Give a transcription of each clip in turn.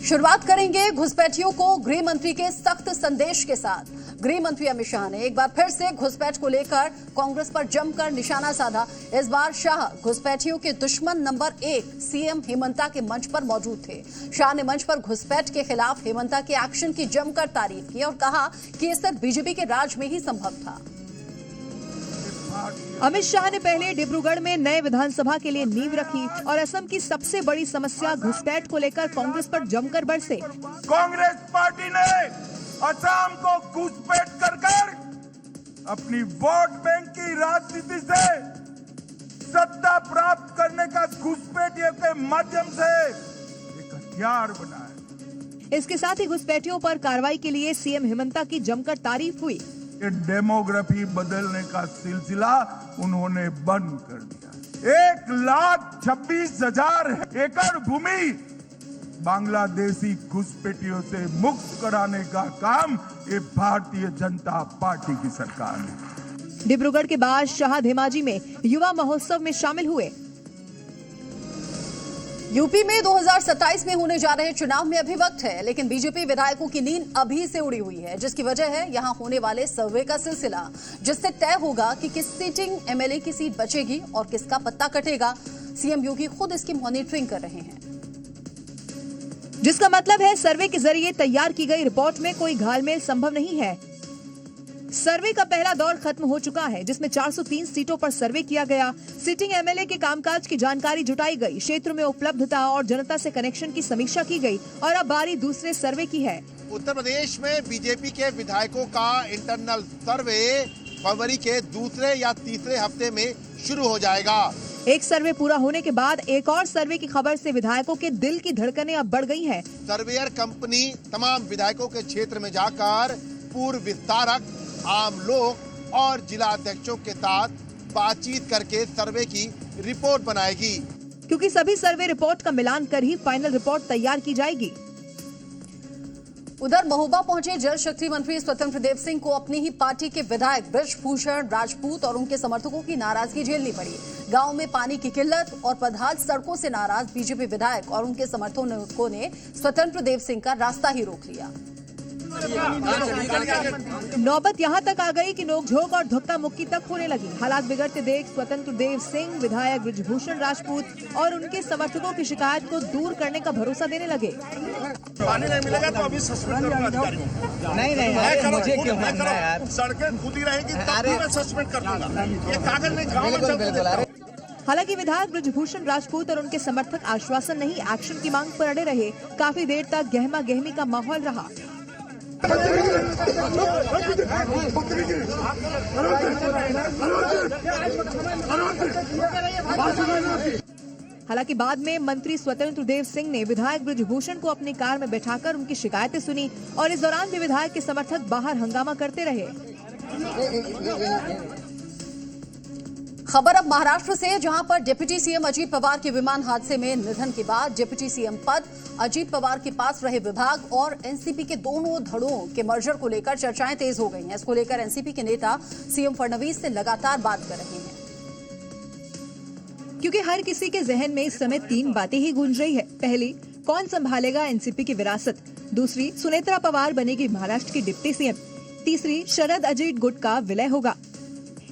शुरुआत करेंगे घुसपैठियों को गृह मंत्री के सख्त संदेश के साथ। गृह मंत्री अमित शाह ने एक बार फिर से घुसपैठ को लेकर कांग्रेस पर जमकर निशाना साधा। इस बार शाह घुसपैठियों के दुश्मन नंबर 1 सीएम हेमंता के मंच पर मौजूद थे। शाह ने मंच पर घुसपैठ के खिलाफ हेमंता के एक्शन की जमकर तारीफ की और कहा कि ये सिर्फ बीजेपी के राज में ही संभव था। अमित शाह ने पहले डिब्रूगढ़ में नए विधानसभा के लिए नींव रखी और असम की सबसे बड़ी समस्या घुसपैठ को लेकर कांग्रेस पर जमकर बरसे। कांग्रेस पार्टी ने असम को घुसपैठ कर अपनी वोट बैंक की राजनीति से सत्ता प्राप्त करने का घुसपैठियों के माध्यम से एक हथियार बनाया। इसके साथ ही घुसपैठियों पर कार्रवाई के लिए सीएम हेमंता की जमकर तारीफ हुई। डेमोग्राफी बदलने का सिलसिला उन्होंने बंद कर दिया। 1,26,000 एकड़ भूमि बांग्लादेशी घुसपैठियों से मुक्त कराने का काम ये भारतीय जनता पार्टी की सरकार ने। डिब्रूगढ़ के बाद शाह धेमाजी में युवा महोत्सव में शामिल हुए। यूपी में 2027 में होने जा रहे चुनाव में अभी वक्त है, लेकिन बीजेपी विधायकों की नींद अभी से उड़ी हुई है, जिसकी वजह है यहां होने वाले सर्वे का सिलसिला, जिससे तय होगा कि किस सीटिंग एमएलए की सीट बचेगी और किसका पत्ता कटेगा। सीएम योगी खुद इसकी मॉनिटरिंग कर रहे हैं, जिसका मतलब है सर्वे के जरिए तैयार की गई रिपोर्ट में कोई घालमेल संभव नहीं है। सर्वे का पहला दौर खत्म हो चुका है, जिसमें 403 सीटों पर सर्वे किया गया। सिटिंग एमएलए के कामकाज की जानकारी जुटाई गई, क्षेत्र में उपलब्धता और जनता से कनेक्शन की समीक्षा की गई और अब बारी दूसरे सर्वे की है। उत्तर प्रदेश में बीजेपी के विधायकों का इंटरनल सर्वे फरवरी के दूसरे या तीसरे हफ्ते में शुरू हो जाएगा। एक सर्वे पूरा होने के बाद एक और सर्वे की खबर से विधायकों के दिल की धड़कनें अब बढ़ गई हैं। सर्वेयर कंपनी तमाम विधायकों के क्षेत्र में जाकर पूर्व विस्तारक, आम लोग और जिला अध्यक्षों के साथ बातचीत करके सर्वे की रिपोर्ट बनाएगी, क्योंकि सभी सर्वे रिपोर्ट का मिलान कर ही फाइनल रिपोर्ट तैयार की जाएगी। उधर महोबा पहुंचे जल शक्ति मंत्री स्वतंत्र देव सिंह को अपनी ही पार्टी के विधायक बृजभूषण राजपूत और उनके समर्थकों की नाराजगी झेलनी पड़ी। गांव में पानी की किल्लत और बदहाल सड़कों से नाराज बीजेपी विधायक और उनके समर्थकों ने स्वतंत्र देव सिंह का रास्ता ही रोक लिया। नौबत यहां तक आ गई कि नोकझोंक और धक्का मुक्की तक होने लगी। हालात बिगड़ते देख स्वतंत्र देव सिंह विधायक बृजभूषण राजपूत और उनके समर्थकों की शिकायत को दूर करने का भरोसा देने लगे। पानी नहीं मिलेगा तो अभी सस्पेंड करूंगा अधिकारियों को। नहीं मुझे क्यों मानना है यार? सड़कें खुद ही रहेगी तब भी मैं सस्पेंड कर दूंगा। ये कागज नहीं गाँव में चलते। हालांकि विधायक बृजभूषण राजपूत और उनके समर्थक आश्वासन नहीं, एक्शन की मांग पर अड़े रहे। काफी देर तक गहमा गहमी का माहौल रहा। हालांकि बाद में मंत्री स्वतंत्र देव सिंह ने विधायक बृजभूषण को अपनी कार में बैठाकर उनकी शिकायतें सुनी और इस दौरान भी विधायक के समर्थक बाहर हंगामा करते रहे। खबर अब महाराष्ट्र से, जहां पर डिप्टी सीएम अजीत पवार के विमान हादसे में निधन के बाद डिप्टी सीएम पद अजीत पवार के पास रहे विभाग और एनसीपी के दोनों धड़ों के मर्जर को लेकर चर्चाएं तेज हो गई हैं। इसको लेकर एनसीपी के नेता सीएम फडणवीस से लगातार बात कर रहे हैं, क्योंकि हर किसी के जहन में इस समय 3 बातें ही गूंज रही है। पहली, कौन संभालेगा एनसीपी की विरासत? दूसरी, सुनेत्रा पवार बनेगी महाराष्ट्र की डिप्टी सीएम। तीसरी, शरद अजीत गुट का विलय होगा।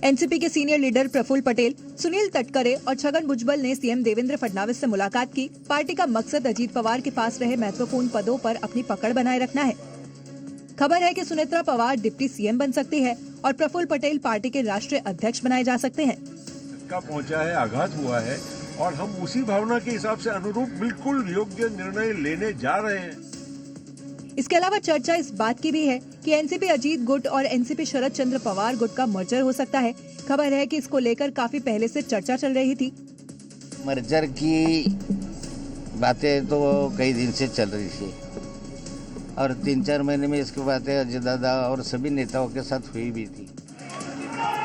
एनसीपी के सीनियर लीडर प्रफुल्ल पटेल, सुनील तटकरे और छगन भुजबल ने सीएम देवेंद्र फडणवीस से मुलाकात की। पार्टी का मकसद अजीत पवार के पास रहे महत्वपूर्ण पदों पर अपनी पकड़ बनाए रखना है। खबर है कि सुनेत्रा पवार डिप्टी सीएम बन सकती है और प्रफुल्ल पटेल पार्टी के राष्ट्रीय अध्यक्ष बनाए जा सकते हैं। पहुंचा है, आघात हुआ है और हम उसी भावना के हिसाब से अनुरूप बिल्कुल योग्य निर्णय लेने जा रहे हैं। इसके अलावा चर्चा इस बात की भी है कि एनसीपी अजीत गुट और एनसीपी शरद चंद्र पवार गुट का मर्जर हो सकता है। खबर है कि इसको लेकर काफी पहले से चर्चा चल रही थी। मर्जर की बातें तो कई दिन से चल रही थी और 3-4 महीने में इसकी बातें अजय दादा और सभी नेताओं के साथ हुई भी थी।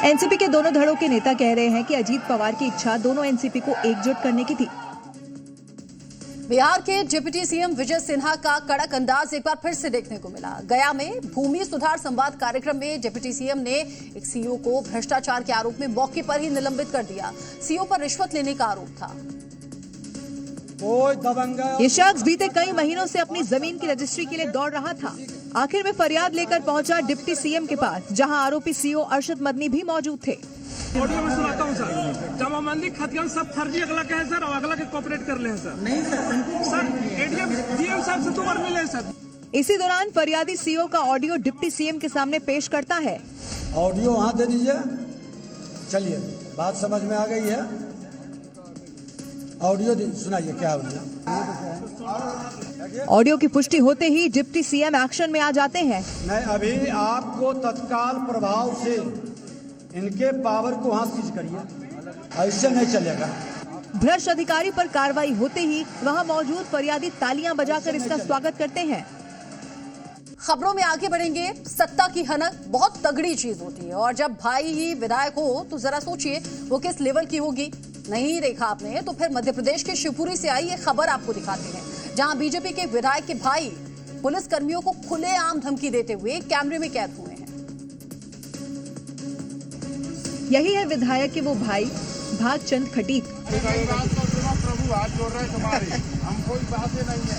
एनसीपी के दोनों धड़ों के नेता कह रहे हैं कि अजीत पवार की इच्छा दोनों एनसीपी को एकजुट करने की थी। बिहार के डिप्टी सीएम विजय सिन्हा का कड़क अंदाज एक बार फिर से देखने को मिला। गया में भूमि सुधार संवाद कार्यक्रम में डिप्टी सीएम ने एक सीईओ को भ्रष्टाचार के आरोप में मौके पर ही निलंबित कर दिया। सीईओ पर रिश्वत लेने का आरोप था। कोई दबंगा ये शख्स बीते कई महीनों से अपनी जमीन की रजिस्ट्री के लिए दौड़ रहा था। आखिर में फरियाद लेकर पहुंचा डिप्टी सीएम के पास, जहां आरोपी सीओ अरशद मदनी भी मौजूद थे। ऑडियो में सुनाता हूँ सर, जमाबंदी खतियान सब फर्जी अगला के है सर, और अगला के कोऑपरेट कर ले हैं सर। नहीं सर एडीएम डीएम साहब से 2 बार मिले हैं सर। इसी दौरान फरियादी सीओ का ऑडियो डिप्टी सीएम के सामने पेश करता है। ऑडियो वहाँ दे दीजिए। चलिए, बात समझ में आ गई है। ऑडियो सुनाइए, क्या ऑडियो? ऑडियो की पुष्टि होते ही डिप्टी सीएम एक्शन में आ जाते हैं। मैं अभी आपको तत्काल प्रभाव से इनके पावर को वहाँ सीज करिए, ऐसे नहीं चलेगा। भ्रष्ट अधिकारी पर कार्रवाई होते ही वहां मौजूद फरियादी तालियां बजाकर इसका स्वागत करते हैं। खबरों में आगे बढ़ेंगे। सत्ता की हनक बहुत तगड़ी चीज होती है, और जब भाई ही विधायक हो तो जरा सोचिए वो किस लेवल की होगी। नहीं देखा आपने तो फिर मध्य प्रदेश के शिवपुरी से आई ये खबर आपको दिखाते हैं, जहां बीजेपी के विधायक के भाई पुलिस कर्मियों को खुलेआम धमकी देते हुए कैमरे में कैद हुए हैं। यही है विधायक के वो भाई भागचंद खटीक। प्रभु हाथ जोड़ रहे तुम्हारी, हम कोई बातें नहीं है।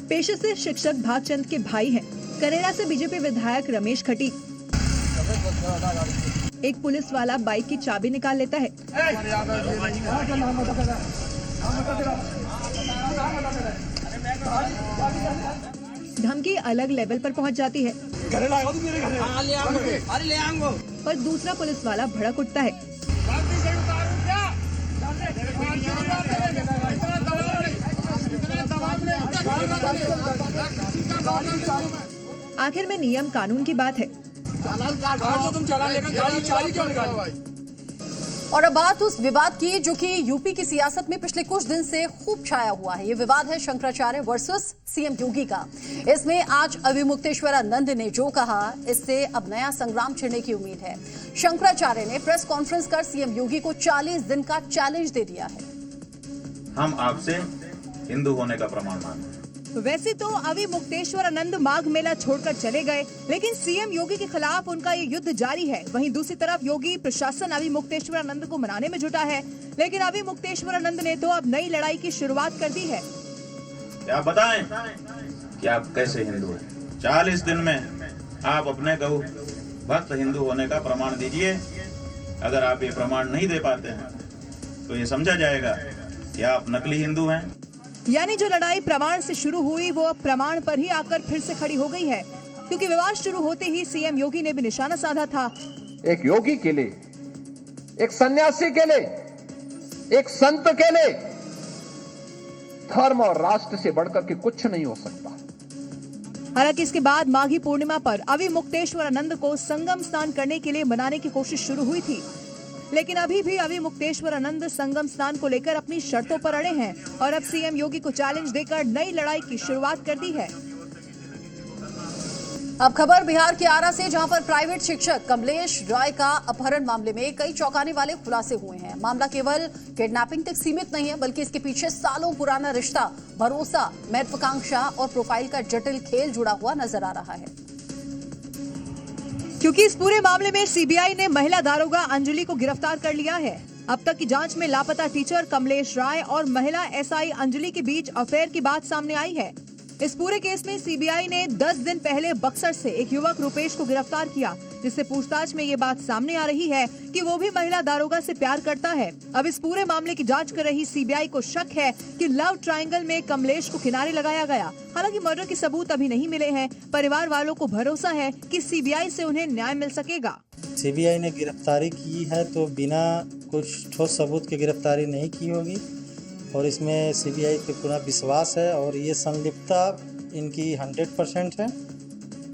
पेशे से शिक्षक भागचंद के भाई हैं। करेरा से बीजेपी विधायक रमेश खटीक। एक पुलिस वाला बाइक की चाबी निकाल लेता है। धमकी अलग लेवल पर पहुंच जाती है, पर दूसरा पुलिस वाला भड़क उठता है। आखिर में नियम कानून की बात है। और अब बात उस विवाद की जो कि यूपी की सियासत में पिछले कुछ दिन से खूब छाया हुआ है। ये विवाद है शंकराचार्य वर्सेस सीएम योगी का। इसमें आज अविमुक्तेश्वरानंद ने जो कहा, इससे अब नया संग्राम छिड़ने की उम्मीद है। शंकराचार्य ने प्रेस कॉन्फ्रेंस कर सीएम योगी को 40 दिन का चैलेंज दे दिया है। हम आपसे हिंदू होने का प्रमाण मांगते हैं। वैसे तो अविमुक्तेश्वरानंद माघ मेला छोड़कर चले गए, लेकिन सीएम योगी के खिलाफ उनका ये युद्ध जारी है। वहीं दूसरी तरफ योगी प्रशासन अविमुक्तेश्वरानंद को मनाने में जुटा है, लेकिन अविमुक्तेश्वरानंद ने तो अब नई लड़ाई की शुरुआत कर दी है। क्या बताएं कि आप कैसे हिंदू हैं? 40 दिन में आप अपने गौ भक्त हिंदू होने का प्रमाण दीजिए। अगर आप ये प्रमाण नहीं दे पाते हैं तो ये समझा जाएगा कि आप नकली हिंदू हैं। यानी जो लड़ाई प्रमाण से शुरू हुई वो अब प्रमाण पर ही आकर फिर से खड़ी हो गई है, क्योंकि विवाद शुरू होते ही सीएम योगी ने भी निशाना साधा था। एक योगी के लिए, एक सन्यासी के लिए, एक संत के लिए धर्म और राष्ट्र से बढ़कर के कुछ नहीं हो सकता। हालांकि इसके बाद माघी पूर्णिमा पर अविमुक्तेश्वरानंद को संगम स्नान करने के लिए मनाने की कोशिश शुरू हुई थी, लेकिन अभी भी अविमुक्तेश्वरानंद संगम स्नान को लेकर अपनी शर्तों पर अड़े हैं और अब सीएम योगी को चैलेंज देकर नई लड़ाई की शुरुआत कर दी है। अब खबर बिहार के आरा से, जहां पर प्राइवेट शिक्षक कमलेश राय का अपहरण मामले में कई चौंकाने वाले खुलासे हुए हैं। मामला केवल किडनैपिंग तक सीमित नहीं है, बल्कि इसके पीछे सालों पुराना रिश्ता, भरोसा, महत्वाकांक्षा और प्रोफाइल का जटिल खेल जुड़ा हुआ नजर आ रहा है। क्योंकि इस पूरे मामले में सीबीआई ने महिला दारोगा अंजलि को गिरफ्तार कर लिया है। अब तक की जांच में लापता टीचर कमलेश राय और महिला एसआई अंजलि के बीच अफेयर की बात सामने आई है। इस पूरे केस में सीबीआई ने 10 दिन पहले बक्सर से एक युवक रुपेश को गिरफ्तार किया, जिससे पूछताछ में ये बात सामने आ रही है कि वो भी महिला दारोगा से प्यार करता है। अब इस पूरे मामले की जांच कर रही सीबीआई को शक है कि लव ट्रायंगल में कमलेश को किनारे लगाया गया। हालांकि मर्डर के सबूत अभी नहीं मिले हैं। परिवार वालों को भरोसा है कि सीबीआई से उन्हें न्याय मिल सकेगा। सीबीआई ने गिरफ्तारी की है तो बिना कुछ ठोस सबूत की गिरफ्तारी नहीं की होगी, और इसमें सीबीआई पे पूरा विश्वास है और ये संलिप्तता इनकी 100% है।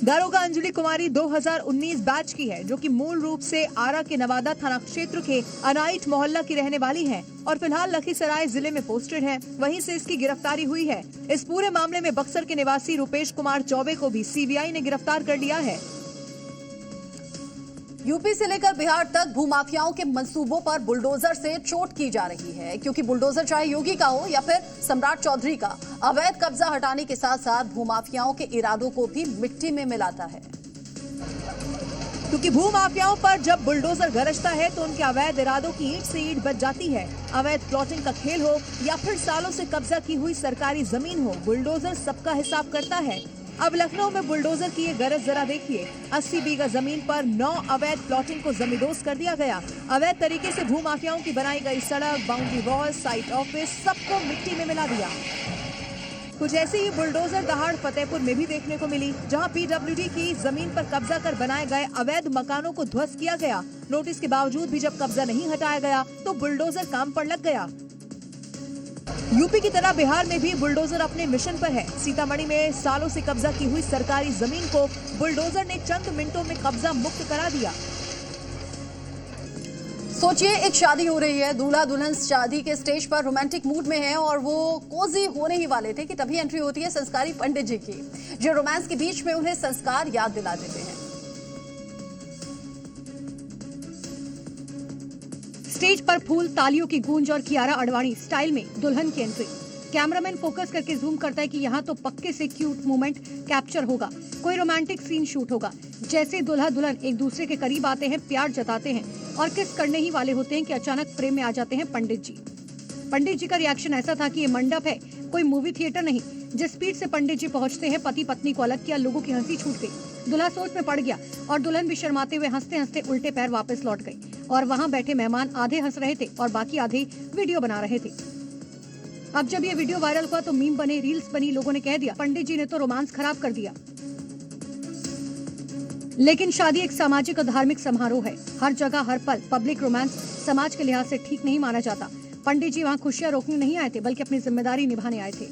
दारोगा अंजलि कुमारी 2019 बैच की है, जो कि मूल रूप से आरा के नवादा थाना क्षेत्र के अनाइट मोहल्ला की रहने वाली है और फिलहाल लखीसराय जिले में पोस्टेड है। वहीं से इसकी गिरफ्तारी हुई है। इस पूरे मामले में बक्सर के निवासी रुपेश कुमार चौबे को भी सीबीआई ने गिरफ्तार कर लिया है। यूपी से लेकर बिहार तक भूमाफियाओं के मंसूबों पर बुलडोजर से चोट की जा रही है, क्योंकि बुलडोजर चाहे योगी का हो या फिर सम्राट चौधरी का, अवैध कब्जा हटाने के साथ साथ भूमाफियाओं के इरादों को भी मिट्टी में मिलाता है। क्योंकि भूमाफियाओं पर जब बुलडोजर गरजता है तो उनके अवैध इरादों की ईंट से ईंट बच जाती है। अवैध प्लॉटिंग का खेल हो या फिर सालों से कब्जा की हुई सरकारी जमीन हो, बुलडोजर सबका हिसाब करता है। अब लखनऊ में बुलडोजर की ये गरज जरा देखिए। 80 बीघा जमीन पर 9 अवैध प्लॉटिंग को जमींदोज कर दिया गया। अवैध तरीके से भूमाफियाओं की बनाई गई सड़क, बाउंड्री वॉल, साइट ऑफिस सबको मिट्टी में मिला दिया। कुछ ऐसी ही बुलडोजर दहाड़ फतेहपुर में भी देखने को मिली, जहां पीडब्ल्यूडी की जमीन पर कब्जा कर बनाए गए अवैध मकानों को ध्वस्त किया गया। नोटिस के बावजूद भी जब कब्जा नहीं हटाया गया तो बुलडोजर काम पर लग गया। यूपी की तरह बिहार में भी बुलडोजर अपने मिशन पर है। सीतामढ़ी में सालों से कब्जा की हुई सरकारी जमीन को बुलडोजर ने चंद मिनटों में कब्जा मुक्त करा दिया। सोचिए, एक शादी हो रही है, दूल्हा दुल्हन शादी के स्टेज पर रोमांटिक मूड में है और वो कोजी होने ही वाले थे कि तभी एंट्री होती है संस्कारी पंडित जी की, जो रोमांस के बीच में उन्हें संस्कार याद दिला देते हैं। स्टेज पर फूल, तालियों की गूंज और कियारा अडवाणी स्टाइल में दुल्हन की एंट्री। कैमरामैन फोकस करके जूम करता है कि यहाँ तो पक्के से क्यूट मोमेंट कैप्चर होगा, कोई रोमांटिक सीन शूट होगा। जैसे दूल्हा दुल्हन एक दूसरे के करीब आते हैं, प्यार जताते हैं और किस करने ही वाले होते हैं कि अचानक फ्रेम में आ जाते हैं पंडित जी। पंडित जी का रिएक्शन ऐसा था कि ये मंडप है, कोई मूवी थिएटर नहीं। जिस स्पीड से पंडित जी पहुंचते हैं, पति पत्नी को अलग किया, लोगों की हंसी छूट गई। दूल्हा सोच में पड़ गया और दुल्हन भी शर्माते हुए हंसते हंसते उल्टे पैर वापस लौट गई। और वहाँ बैठे मेहमान आधे हंस रहे थे और बाकी आधे वीडियो बना रहे थे। अब जब ये वीडियो वायरल हुआ तो मीम बने, रील्स बनी, लोगों ने कह दिया पंडित जी ने तो रोमांस खराब कर दिया। लेकिन शादी एक सामाजिक और धार्मिक समारोह है। हर जगह हर पल पब्लिक रोमांस समाज के लिहाज से ठीक नहीं माना जाता। पंडित जी वहाँ खुशियां रोकने नहीं आए थे, बल्कि अपनी जिम्मेदारी निभाने आए थे।